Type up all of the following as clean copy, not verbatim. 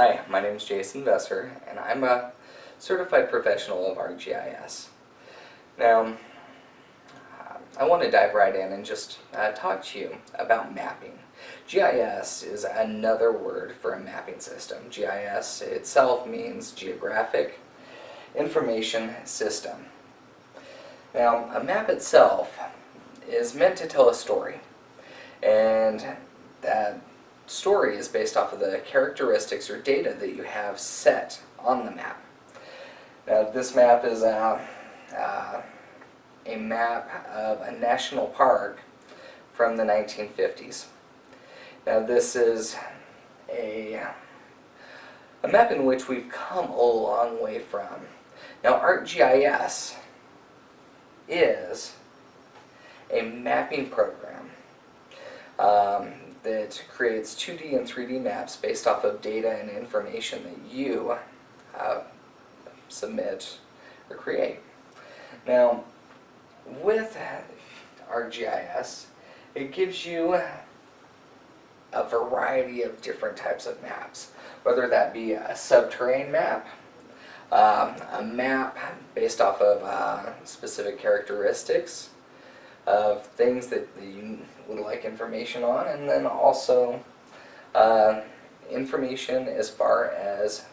Hi, my name is Jason Vesser, and I'm a certified professional of ArcGIS. Now, I want to dive right in and just talk to you about mapping. GIS is another word for a mapping system. GIS itself means Geographic Information System. Now, a map itself is meant to tell a story, and that story is based off of the characteristics or data that you have set on the map. Now, this map is a map of a national park from the 1950s. Now, this is a map in which we've come a long way from. Now, ArcGIS is a mapping program that creates 2D and 3D maps based off of data and information that you submit or create. Now, with ArcGIS, it gives you a variety of different types of maps, whether that be a subterranean map, a map based off of specific characteristics of things that you would like information on, and then also information as far as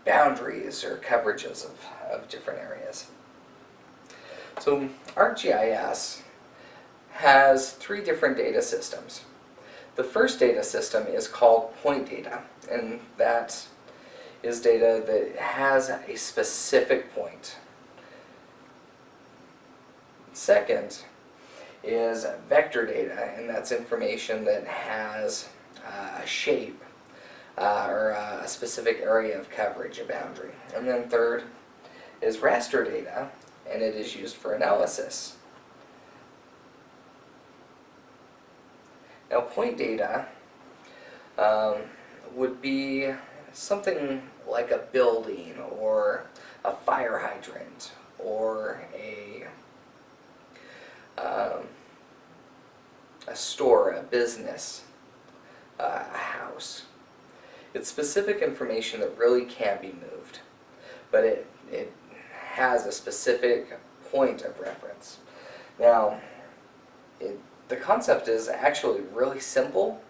boundaries or coverages of different areas. So ArcGIS has three different data systems. The first data system is called point data, and that is data that has a specific point. Second is vector data, and that's information that has a shape or a specific area of coverage, a boundary. And then third is raster data, and it is used for analysis. Now, point data would be something like a building or a fire hydrant or a store, a business, a house. It's specific information that really can't be moved, but it has a specific point of reference. Now, the concept is actually really simple.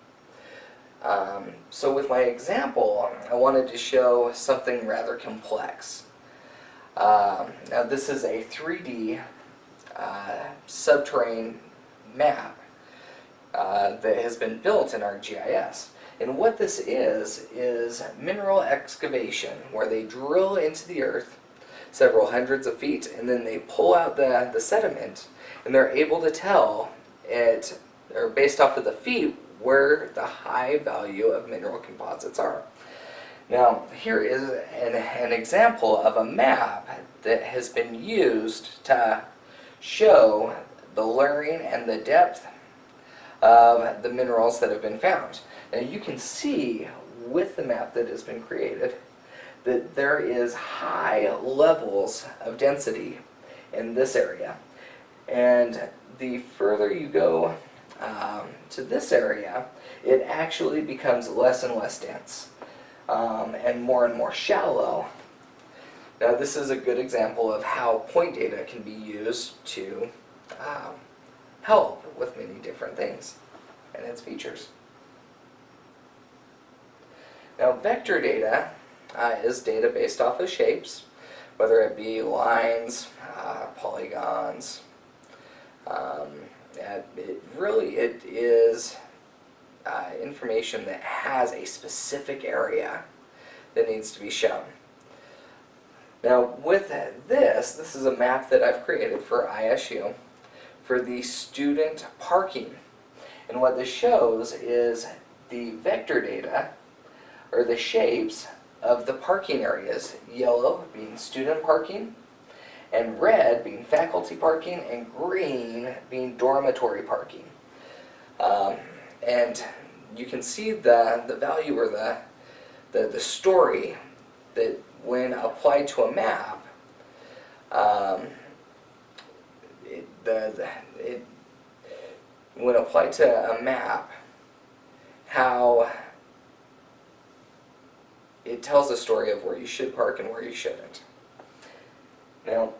So with my example, I wanted to show something rather complex. Now, this is a 3D subterranean map that has been built in ArcGIS. And what this is mineral excavation, where they drill into the earth several hundreds of feet, and then they pull out the sediment, and they're able to tell it, or based off of the feet, where the high value of mineral composites are. Now, here is an example of a map that has been used to show the layering and the depth of the minerals that have been found. Now, you can see with the map that has been created that there is high levels of density in this area, and the further you go to this area, it actually becomes less and less dense and more shallow. Now, this is a good example of how point data can be used to help with many different things and its features. Now, vector data is data based off of shapes, whether it be lines, polygons. It is information that has a specific area that needs to be shown. Now, with this is a map that I've created for ISU for the student parking. And what this shows is the vector data, or the shapes of the parking areas, yellow being student parking, and red being faculty parking, and green being dormitory parking. And you can see the value or the story that when applied to a map, when applied to a map, how it tells a story of where you should park and where you shouldn't. Now,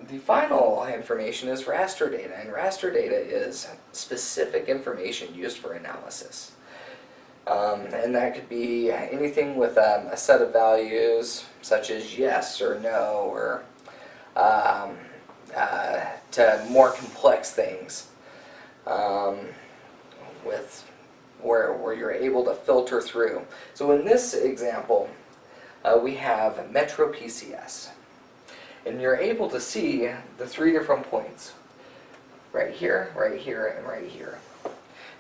the final information is raster data, and raster data is specific information used for analysis. And that could be anything with a set of values, such as yes or no, or to more complex things, with where you're able to filter through. So in this example, we have Metro PCS. And you're able to see the 3 different points. Right here, and right here.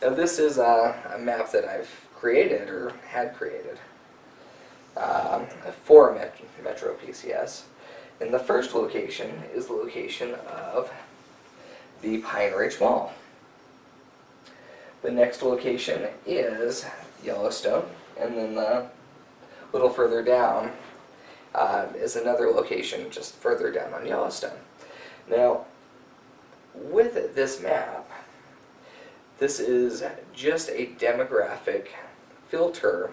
Now this is a map that I've created, or had created, for Metro PCS. And the first location is the location of the Pine Ridge Mall. The next location is Yellowstone, and then a little further down is another location just further down on Yellowstone. Now, with this map, this is just a demographic filter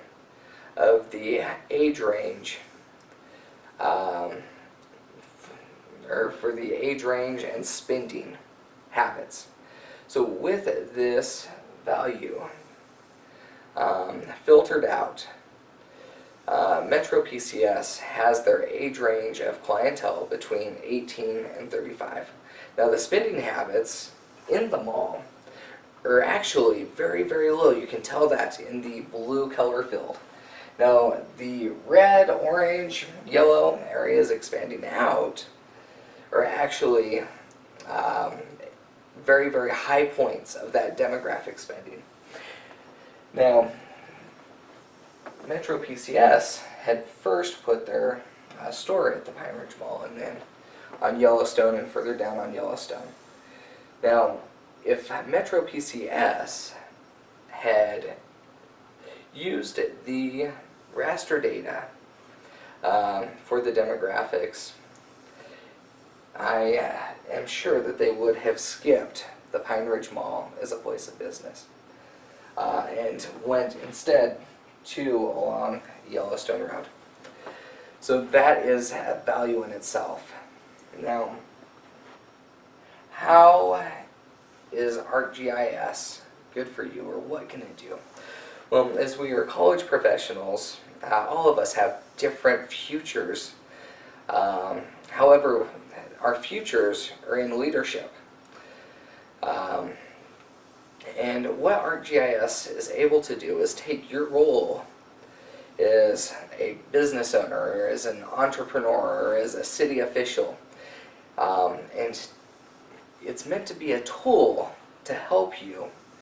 of the age range, or for the age range and spending habits. So with this value filtered out, Metro PCS has their age range of clientele between 18 and 35. Now the spending habits in the mall are actually very, very low. You can tell that in the blue color field. Now the red, orange, yellow areas expanding out are actually very, very high points of that demographic spending. Now, Metro PCS had first put their store at the Pine Ridge Mall, and then on Yellowstone and further down on Yellowstone. Now, if Metro PCS had used the raster data for the demographics, I am sure that they would have skipped the Pine Ridge Mall as a place of business and went instead along Yellowstone Road. So that is a value in itself. Now, how is ArcGIS good for you, or what can it do? Well, as we are college professionals, all of us have different futures. However, our futures are in leadership. And what ArcGIS is able to do is take your role as a business owner, or as an entrepreneur, or as a city official, and it's meant to be a tool to help you